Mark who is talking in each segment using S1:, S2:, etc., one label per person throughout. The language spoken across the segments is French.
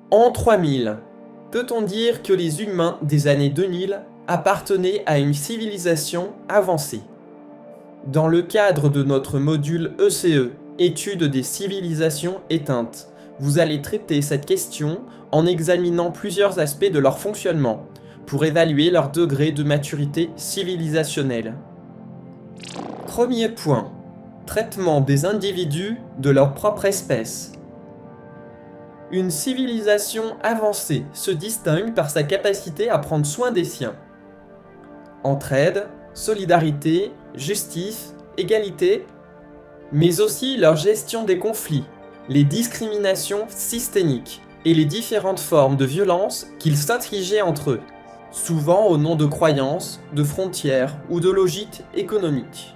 S1: En 3000, peut-on dire que les humains des années 2000 appartenaient à une civilisation avancée? Dans le cadre de notre module ECE, Étude des civilisations éteintes, vous allez traiter cette question en examinant plusieurs aspects de leur fonctionnement, pour évaluer leur degré de maturité civilisationnelle. Premier point. Traitement des individus de leur propre espèce. Une civilisation avancée se distingue par sa capacité à prendre soin des siens. Entraide, solidarité, justice, égalité, mais aussi leur gestion des conflits, les discriminations systémiques et les différentes formes de violence qu'ils s'infligeaient entre eux, souvent au nom de croyances, de frontières ou de logiques économiques.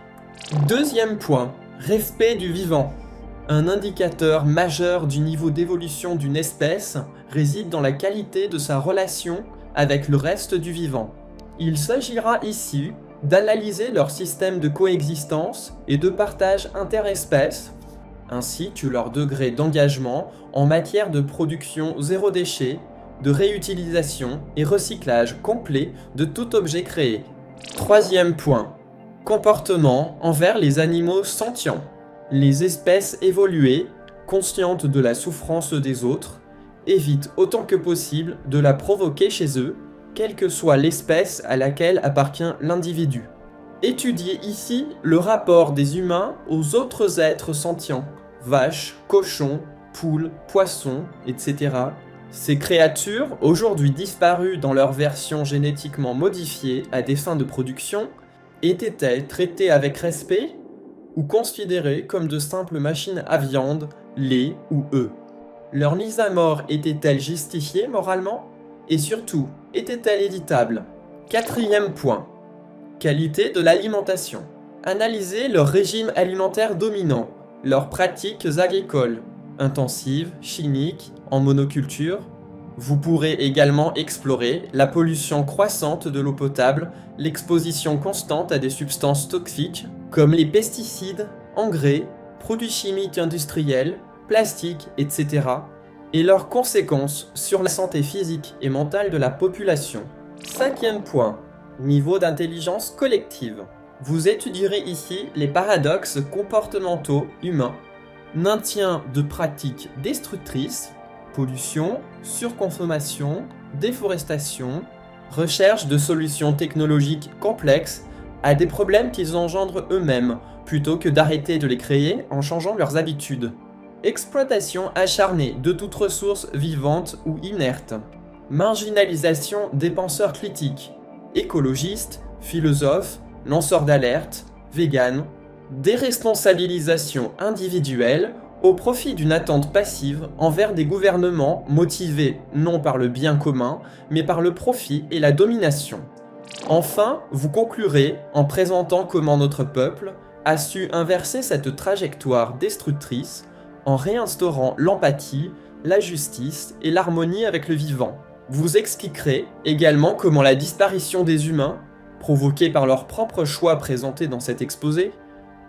S1: Deuxième point, respect du vivant. Un indicateur majeur du niveau d'évolution d'une espèce réside dans la qualité de sa relation avec le reste du vivant. Il s'agira ici d'analyser leur système de coexistence et de partage interespèces, ainsi que leur degré d'engagement en matière de production zéro déchet, de réutilisation et recyclage complet de tout objet créé. Troisième point, comportement envers les animaux sentients. Les espèces évoluées, conscientes de la souffrance des autres, évitent autant que possible de la provoquer chez eux, quelle que soit l'espèce à laquelle appartient l'individu. Étudiez ici le rapport des humains aux autres êtres sentients, vaches, cochons, poules, poissons, etc. Ces créatures, aujourd'hui disparues dans leur version génétiquement modifiée à des fins de production, étaient-elles traitées avec respect ou considérées comme de simples machines à viande, lait ou œufs? Leur mise à mort était-elle justifiée moralement? Et surtout, était-elle évitable? Quatrième point. Qualité de l'alimentation. Analysez leur régime alimentaire dominant, leurs pratiques agricoles, intensives, chimiques, en monoculture. Vous pourrez également explorer la pollution croissante de l'eau potable, l'exposition constante à des substances toxiques comme les pesticides, engrais, produits chimiques industriels, plastiques, etc. et leurs conséquences sur la santé physique et mentale de la population. Cinquième point, niveau d'intelligence collective. Vous étudierez ici les paradoxes comportementaux humains, maintien de pratiques destructrices, pollution, surconsommation, déforestation, recherche de solutions technologiques complexes à des problèmes qu'ils engendrent eux-mêmes, plutôt que d'arrêter de les créer en changeant leurs habitudes. Exploitation acharnée de toute ressource vivante ou inerte. Marginalisation des penseurs critiques, écologistes, philosophes, lanceurs d'alerte, véganes. Déresponsabilisation individuelle au profit d'une attente passive envers des gouvernements motivés non par le bien commun, mais par le profit et la domination. Enfin, vous conclurez en présentant comment notre peuple a su inverser cette trajectoire destructrice en réinstaurant l'empathie, la justice et l'harmonie avec le vivant. Vous expliquerez également comment la disparition des humains, provoquée par leurs propres choix présentés dans cet exposé,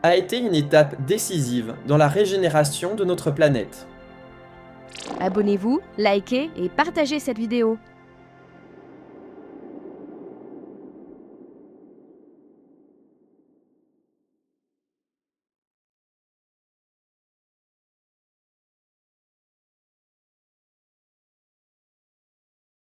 S1: a été une étape décisive dans la régénération de notre planète.
S2: Abonnez-vous, likez et partagez cette vidéo.